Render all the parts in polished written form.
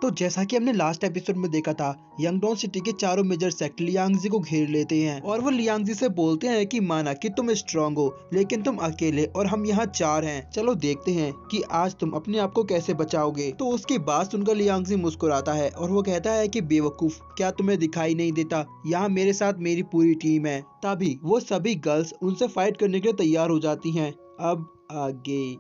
तो जैसा कि हमने लास्ट एपिसोड में देखा था, यंगडोन सिटी के चारों मेजर सेक्ट लियांगजी को घेर लेते हैं और वो लियांगजी से बोलते हैं कि माना कि तुम स्ट्रांग हो लेकिन तुम अकेले और हम यहाँ 4 हैं, चलो देखते हैं कि आज तुम अपने आप को कैसे बचाओगे। तो उसकी बात सुनकर लियांगजी मुस्कुराता है और वो कहता है कि बेवकूफ, क्या तुम्हें दिखाई नहीं देता, यहाँ मेरे साथ मेरी पूरी टीम है। तभी वो सभी गर्ल्स उनसे फाइट करने के लिए तैयार हो जाती हैं। अब आगे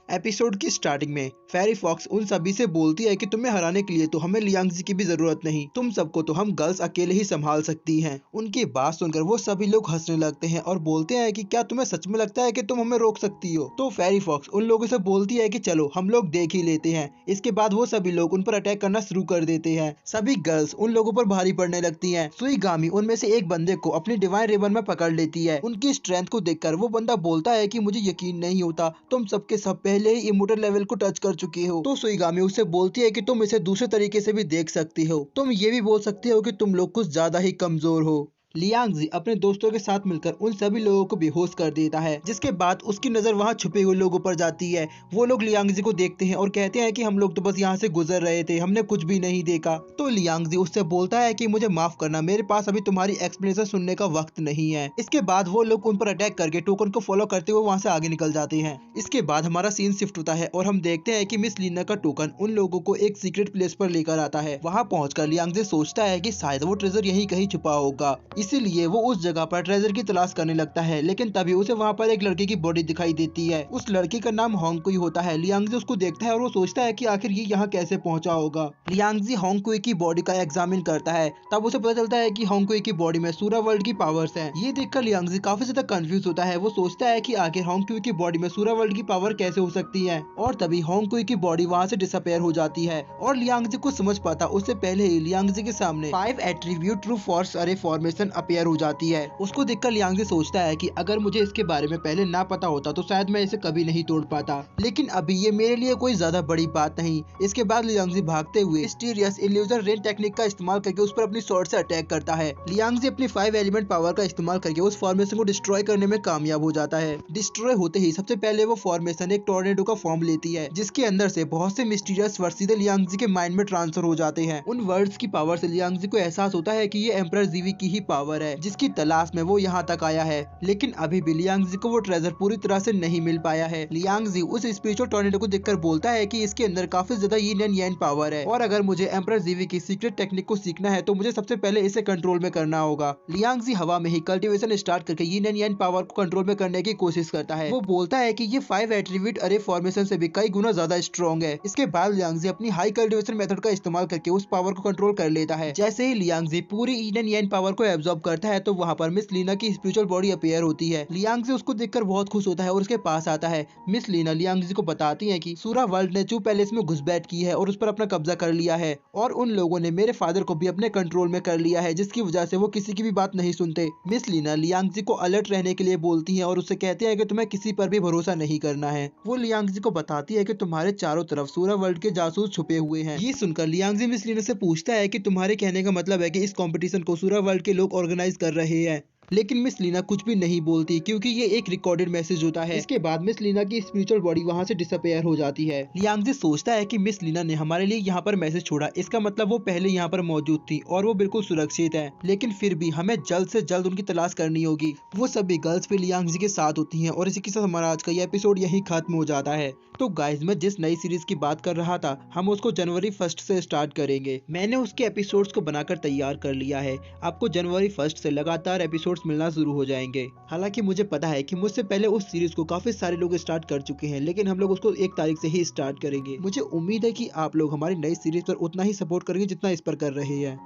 एपिसोड की स्टार्टिंग में फेरी फॉक्स उन सभी से बोलती है कि तुम्हें हराने के लिए तो हमें लियांगजी की भी जरूरत नहीं, तुम सबको तो हम गर्ल्स अकेले ही संभाल सकती हैं। उनकी बात सुनकर वो सभी लोग हंसने लगते हैं और बोलते हैं कि क्या तुम्हें सच में लगता है कि तुम हमें रोक सकती हो। तो फेरी फॉक्स उन लोगों से बोलती है कि चलो हम लोग देख ही लेते हैं। इसके बाद वो सभी लोग उन पर अटैक करना शुरू कर देते हैं। सभी गर्ल्स उन लोगों पर भारी पड़ने लगती है। सुईगामी उनमें से एक बंदे को अपनी डिवाइन रिबन में पकड़ लेती है। उनकी स्ट्रेंथ को देखकर वो बंदा बोलता है कि मुझे यकीन नहीं होता, तुम सबके सब पहले ही इमोर्टल लेवल को टच कर चुके हो। तो सुईगामी उससे बोलती है कि तुम इसे दूसरे तरीके से भी देख सकती हो, तुम ये भी बोल सकती हो कि तुम लोग कुछ ज्यादा ही कमजोर हो। लियांगजी अपने दोस्तों के साथ मिलकर उन सभी लोगों को बेहोश कर देता है, जिसके बाद उसकी नजर वहां छुपे हुए लोगों पर जाती है। वो लोग लियांगजी को देखते हैं और कहते हैं कि हम लोग तो बस यहाँ से गुजर रहे थे, हमने कुछ भी नहीं देखा। तो लियांगजी उससे बोलता है कि मुझे माफ करना, मेरे पास अभी तुम्हारी एक्सप्लेनेशन सुनने का वक्त नहीं है। इसके बाद वो लोग उन पर अटैक करके टोकन को फॉलो करते हुए वहाँ से आगे निकल जाते हैं। इसके बाद हमारा सीन शिफ्ट होता है और हम देखते हैं कि मिस लीना का टोकन उन लोगों को एक सीक्रेट प्लेस पर लेकर आता है। वहाँ पहुंचकर लियांगजी सोचता है कि शायद वो ट्रेजर यहीं कहीं छुपा होगा, इसीलिए वो उस जगह पर ट्रेजर की तलाश करने लगता है। लेकिन तभी उसे वहाँ पर एक लड़के की बॉडी दिखाई देती है। उस लड़के का नाम होंगकुई होता है। लियांगजी उसको देखता है और वो सोचता है कि आखिर ये यहाँ कैसे पहुँचा होगा। लियांगजी होंगकुई की बॉडी का एग्जामिन करता है, तब उसे पता चलता है कि होंगकुई की बॉडी में सूरा वर्ल्ड की पावर्स हैं। ये देखकर लियांगजी काफी ज्यादा कंफ्यूज होता है। वो सोचता है कि आखिर होंगकुई की बॉडी में सूरा वर्ल्ड की पावर कैसे हो सकती है। और तभी होंगकुई की बॉडी वहाँ से डिसअपेयर हो जाती है और लियांगजी को समझ पाता उससे पहले ही लियांगजी के सामने 5 एट्रीब्यूट ट्रू फोर्स अरे फॉर्मेशन अपीयर हो जाती है। उसको देखकर लियांगजी सोचता है कि अगर मुझे इसके बारे में पहले ना पता होता तो शायद मैं इसे कभी नहीं तोड़ पाता, लेकिन अभी ये मेरे लिए कोई ज्यादा बड़ी बात नहीं। इसके बाद लियांगजी भागते हुए मिस्टीरियस इल्यूजन रेन टेक्निक का इस्तेमाल करके उस पर अपनी स्वॉर्ड से अटैक करता है। लियांगजी अपनी 5 एलिमेंट पावर का इस्तेमाल करके उस फॉर्मेशन को डिस्ट्रॉय करने में कामयाब हो जाता है। डिस्ट्रॉय होते ही सबसे पहले वो फॉर्मेशन एक टोर्नेडो का फॉर्म लेती है, जिसके अंदर से बहुत से मिस्टीरियस वर्ड सीधे लियांगजी के माइंड में ट्रांसफर हो जाते हैं। उन वर्ड्स की पावर से लियांगजी को एहसास होता है कि ये एम्परर जीवी की ही पावर है, जिसकी तलाश में वो यहाँ तक आया है। लेकिन अभी भी लियांगजी को वो ट्रेजर पूरी तरह से नहीं मिल पाया है। लियांगजी उस स्पिरिचुअल टोर्नेडो को देखकर बोलता है कि इसके अंदर काफी ज्यादा यीन एंड यांग पावर है और अगर मुझे एम्परर जीवी की सीक्रेट टेक्निक को सीखना है तो मुझे सबसे पहले इसे कंट्रोल में करना होगा। लियांगजी हवा में ही कल्टीवेशन स्टार्ट करके यीन एंड यांग पावर को कंट्रोल में करने की कोशिश करता है। वो बोलता है कि ये 5 एट्रीब्यूट अरे फॉर्मेशन से भी कई गुना ज्यादा स्ट्रॉन्ग है। इसके बाद लियांगजी अपनी हाई कल्टीवेशन मेथड का इस्तेमाल करके उस पावर को कंट्रोल कर लेता है। जैसे ही लियांगजी पूरी यीन एंड यांग पावर को एब्जॉर्ब करता है तो वहाँ पर मिस लीना की स्पिरिचुअल बॉडी अपीयर होती है। लियांगजी उसको देखकर बहुत खुश होता है और उसके पास आता है। मिस लीना लियांगजी को बताती है कि सूरा वर्ल्ड ने चू पैलेस में घुसपैठ की है और उस पर अपना कब्जा कर लिया है और उन लोगों ने मेरे फादर को भी अपने कंट्रोल में कर लिया है, जिसकी वजह से वो किसी की भी बात नहीं सुनते। मिस लीना लियांगजी को अलर्ट रहने के लिए बोलती है और उससे कहती है कि तुम्हें किसी पर भी भरोसा नहीं करना है। वो लियांगजी को बताती है कि तुम्हारे चारों तरफ सूरा वर्ल्ड के जासूस छुपे हुए हैं। ये सुनकर लियांगजी मिस लीना से पूछता है कि तुम्हारे कहने का मतलब है कि इस कंपटीशन को सूरा वर्ल्ड के लोग ऑर्गेनाइज कर रहे हैं। लेकिन मिस लीना कुछ भी नहीं बोलती क्योंकि ये एक रिकॉर्डेड मैसेज होता है। इसके बाद मिस लीना की स्पिरिचुअल बॉडी वहाँ से डिसअपेयर हो जाती है। लियांगजी सोचता है कि मिस लीना ने हमारे लिए यहाँ पर मैसेज छोड़ा, इसका मतलब वो पहले यहाँ पर मौजूद थी और वो बिल्कुल सुरक्षित है। लेकिन फिर भी हमें जल्द से जल्द उनकी तलाश करनी होगी। वो सभी गर्ल्स भी लियांगजी के साथ होती हैं और इसी के साथ हमारा आज का ये एपिसोड यही खत्म हो जाता है। तो गाइज, मैं जिस नई सीरीज की बात कर रहा था हम उसको जनवरी 1 से स्टार्ट करेंगे। मैंने उसके एपिसोड्स को बनाकर तैयार कर लिया है। आपको जनवरी 1 से लगातार एपिसोड्स मिलना शुरू हो जाएंगे। हालांकि मुझे पता है कि मुझसे पहले उस सीरीज को काफी सारे लोग स्टार्ट कर चुके हैं, लेकिन हम लोग उसको 1 तारीख से ही स्टार्ट करेंगे। मुझे उम्मीद है कि आप लोग हमारी नई सीरीज पर उतना ही सपोर्ट करेंगे जितना इस पर कर रहे हैं।